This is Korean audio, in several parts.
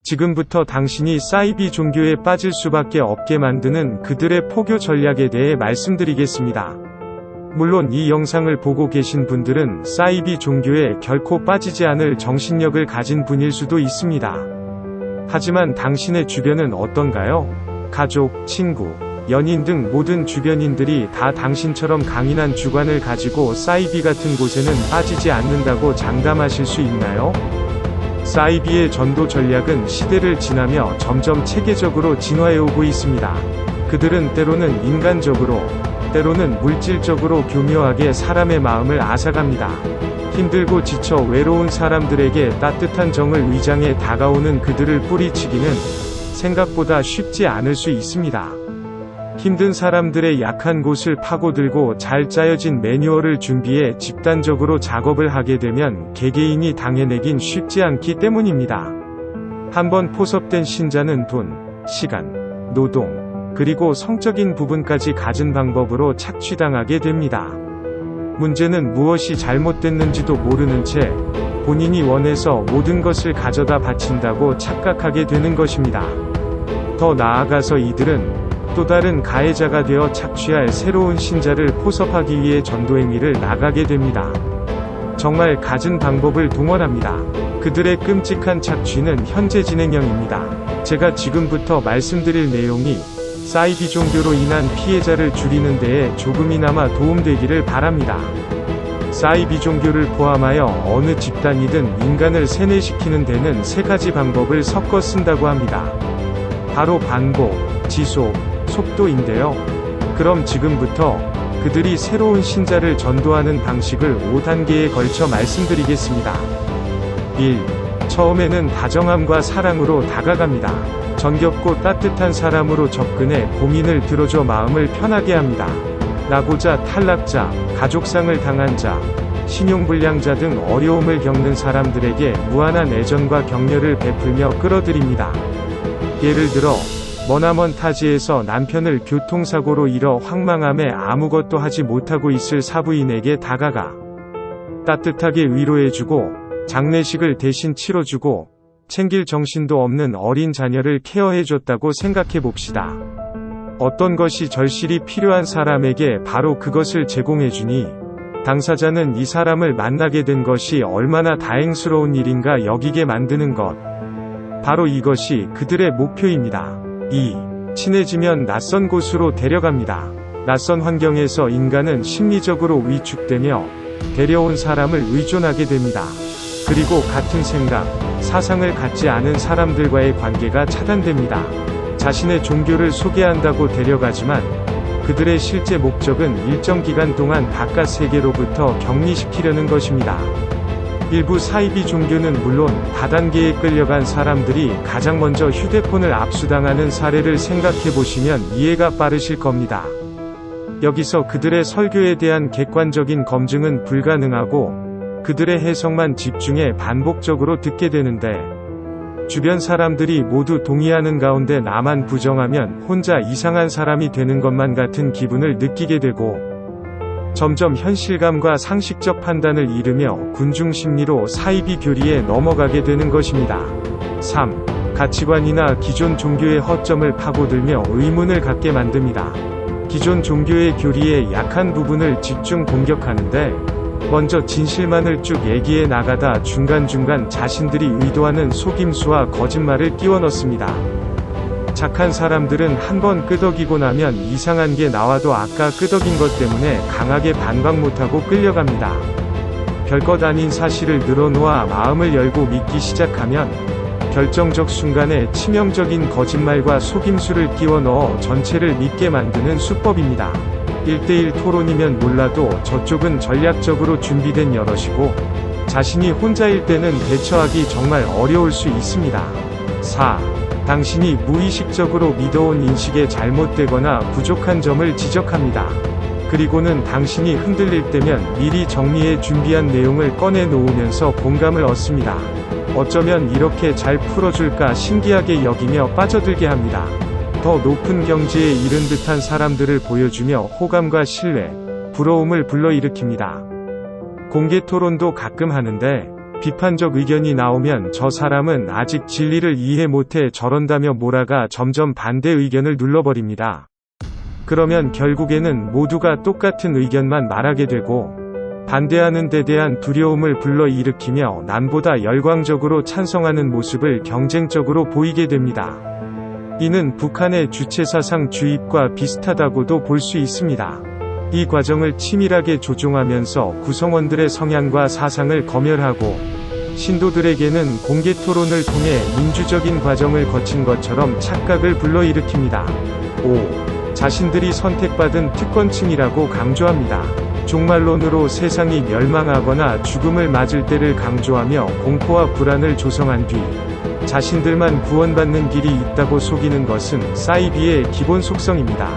지금부터 당신이 사이비 종교에 빠질 수밖에 없게 만드는 그들의 포교 전략에 대해 말씀드리겠습니다. 물론 이 영상을 보고 계신 분들은 사이비 종교에 결코 빠지지 않을 정신력을 가진 분일 수도 있습니다. 하지만 당신의 주변은 어떤가요? 가족, 친구, 연인 등 모든 주변인들이 다 당신처럼 강인한 주관을 가지고 사이비 같은 곳에는 빠지지 않는다고 장담하실 수 있나요? 사이비의 전도 전략은 시대를 지나며 점점 체계적으로 진화해오고 있습니다. 그들은 때로는 인간적으로, 때로는 물질적으로 교묘하게 사람의 마음을 앗아갑니다. 힘들고 지쳐 외로운 사람들에게 따뜻한 정을 위장해 다가오는 그들을 뿌리치기는 생각보다 쉽지 않을 수 있습니다. 힘든 사람들의 약한 곳을 파고들고 잘 짜여진 매뉴얼을 준비해 집단적으로 작업을 하게 되면 개개인이 당해내긴 쉽지 않기 때문입니다. 한번 포섭된 신자는 돈, 시간, 노동, 그리고 성적인 부분까지 가진 방법으로 착취당하게 됩니다. 문제는 무엇이 잘못됐는지도 모르는 채 본인이 원해서 모든 것을 가져다 바친다고 착각하게 되는 것입니다. 더 나아가서 이들은 또 다른 가해자가 되어 착취할 새로운 신자를 포섭하기 위해 전도행위를 나가게 됩니다. 정말 갖은 방법을 동원합니다. 그들의 끔찍한 착취는 현재 진행형입니다. 제가 지금부터 말씀드릴 내용이 사이비 종교로 인한 피해자를 줄이는 데에 조금이나마 도움되기를 바랍니다. 사이비 종교를 포함하여 어느 집단이든 인간을 세뇌시키는 데는 세 가지 방법을 섞어 쓴다고 합니다. 바로 반복, 지속, 속도인데요. 그럼 지금부터 그들이 새로운 신자를 전도하는 방식을 5단계에 걸쳐 말씀드리겠습니다. 1. 처음에는 다정함과 사랑으로 다가갑니다. 정겹고 따뜻한 사람으로 접근해 고민을 들어줘 마음을 편하게 합니다. 나고자 탈락자, 가족상을 당한 자, 신용불량자 등 어려움을 겪는 사람들에게 무한한 애정과 격려를 베풀며 끌어들입니다. 예를 들어 머나먼 타지에서 남편을 교통사고로 잃어 황망함에 아무것도 하지 못하고 있을 사부인에게 다가가 따뜻하게 위로해주고 장례식을 대신 치러주고 챙길 정신도 없는 어린 자녀를 케어해줬다고 생각해봅시다. 어떤 것이 절실히 필요한 사람에게 바로 그것을 제공해주니 당사자는 이 사람을 만나게 된 것이 얼마나 다행스러운 일인가 여기게 만드는 것. 바로 이것이 그들의 목표입니다. 2. 친해지면 낯선 곳으로 데려갑니다. 낯선 환경에서 인간은 심리적으로 위축되며 데려온 사람을 의존하게 됩니다. 그리고 같은 생각, 사상을 갖지 않은 사람들과의 관계가 차단됩니다. 자신의 종교를 소개한다고 데려가지만 그들의 실제 목적은 일정 기간 동안 바깥 세계로부터 격리시키려는 것입니다. 일부 사이비 종교는 물론 다단계에 끌려간 사람들이 가장 먼저 휴대폰을 압수당하는 사례를 생각해보시면 이해가 빠르실 겁니다. 여기서 그들의 설교에 대한 객관적인 검증은 불가능하고 그들의 해석만 집중해 반복적으로 듣게 되는데 주변 사람들이 모두 동의하는 가운데 나만 부정하면 혼자 이상한 사람이 되는 것만 같은 기분을 느끼게 되고 점점 현실감과 상식적 판단을 잃으며 군중심리로 사이비 교리에 넘어가게 되는 것입니다. 3. 가치관이나 기존 종교의 허점을 파고들며 의문을 갖게 만듭니다. 기존 종교의 교리의 약한 부분을 집중 공격하는데 먼저 진실만을 쭉 얘기해 나가다 중간중간 자신들이 의도하는 속임수와 거짓말을 끼워 넣습니다. 착한 사람들은 한번 끄덕이고 나면 이상한 게 나와도 아까 끄덕인 것 때문에 강하게 반박 못하고 끌려갑니다. 별것 아닌 사실을 늘어놓아 마음을 열고 믿기 시작하면 결정적 순간에 치명적인 거짓말과 속임수를 끼워 넣어 전체를 믿게 만드는 수법입니다. 1대1 토론이면 몰라도 저쪽은 전략적으로 준비된 여럿이고 자신이 혼자일 때는 대처하기 정말 어려울 수 있습니다. 4. 당신이 무의식적으로 믿어온 인식에 잘못되거나 부족한 점을 지적합니다. 그리고는 당신이 흔들릴 때면 미리 정리해 준비한 내용을 꺼내 놓으면서 공감을 얻습니다. 어쩌면 이렇게 잘 풀어줄까 신기하게 여기며 빠져들게 합니다. 더 높은 경지에 이른 듯한 사람들을 보여주며 호감과 신뢰, 부러움을 불러일으킵니다. 공개 토론도 가끔 하는데 비판적 의견이 나오면 저 사람은 아직 진리를 이해 못해 저런다며 몰아가 점점 반대 의견을 눌러버립니다. 그러면 결국에는 모두가 똑같은 의견만 말하게 되고 반대하는 데 대한 두려움을 불러일으키며 남보다 열광적으로 찬성하는 모습을 경쟁적으로 보이게 됩니다. 이는 북한의 주체사상 주입과 비슷하다고도 볼 수 있습니다. 이 과정을 치밀하게 조종하면서 구성원들의 성향과 사상을 검열하고 신도들에게는 공개 토론을 통해 민주적인 과정을 거친 것처럼 착각을 불러일으킵니다. 5. 자신들이 선택받은 특권층이라고 강조합니다. 종말론으로 세상이 멸망하거나 죽음을 맞을 때를 강조하며 공포와 불안을 조성한 뒤 자신들만 구원받는 길이 있다고 속이는 것은 사이비의 기본 속성입니다.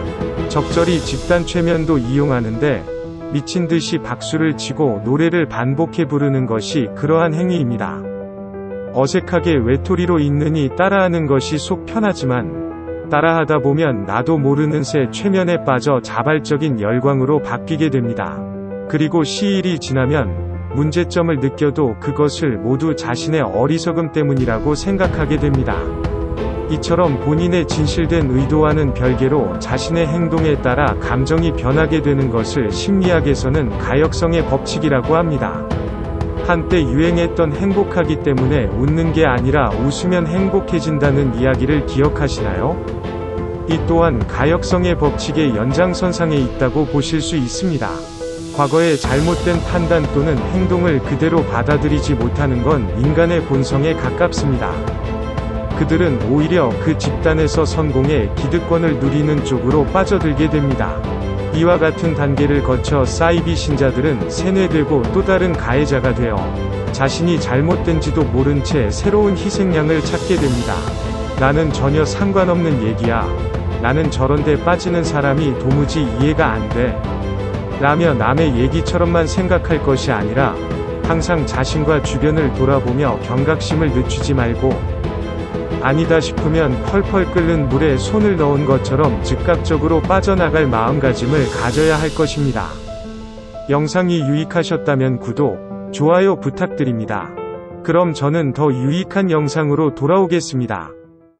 적절히 집단 최면도 이용하는데 미친 듯이 박수를 치고 노래를 반복해 부르는 것이 그러한 행위입니다. 어색하게 외톨이로 있느니 따라하는 것이 속 편하지만 따라하다 보면 나도 모르는 새 최면에 빠져 자발적인 열광으로 바뀌게 됩니다. 그리고 시일이 지나면 문제점을 느껴도 그것을 모두 자신의 어리석음 때문이라고 생각하게 됩니다. 이처럼 본인의 진실된 의도와는 별개로 자신의 행동에 따라 감정이 변하게 되는 것을 심리학에서는 가역성의 법칙이라고 합니다. 한때 유행했던 행복하기 때문에 웃는 게 아니라 웃으면 행복해진다는 이야기를 기억하시나요? 이 또한 가역성의 법칙의 연장선상에 있다고 보실 수 있습니다. 과거의 잘못된 판단 또는 행동을 그대로 받아들이지 못하는 건 인간의 본성에 가깝습니다. 그들은 오히려 그 집단에서 성공해 기득권을 누리는 쪽으로 빠져들게 됩니다. 이와 같은 단계를 거쳐 사이비 신자들은 세뇌되고 또 다른 가해자가 되어 자신이 잘못된지도 모른 채 새로운 희생양을 찾게 됩니다. 나는 전혀 상관없는 얘기야. 나는 저런데 빠지는 사람이 도무지 이해가 안 돼. 라며 남의 얘기처럼만 생각할 것이 아니라 항상 자신과 주변을 돌아보며 경각심을 늦추지 말고 아니다 싶으면 펄펄 끓는 물에 손을 넣은 것처럼 즉각적으로 빠져나갈 마음가짐을 가져야 할 것입니다. 영상이 유익하셨다면 구독, 좋아요 부탁드립니다. 그럼 저는 더 유익한 영상으로 돌아오겠습니다.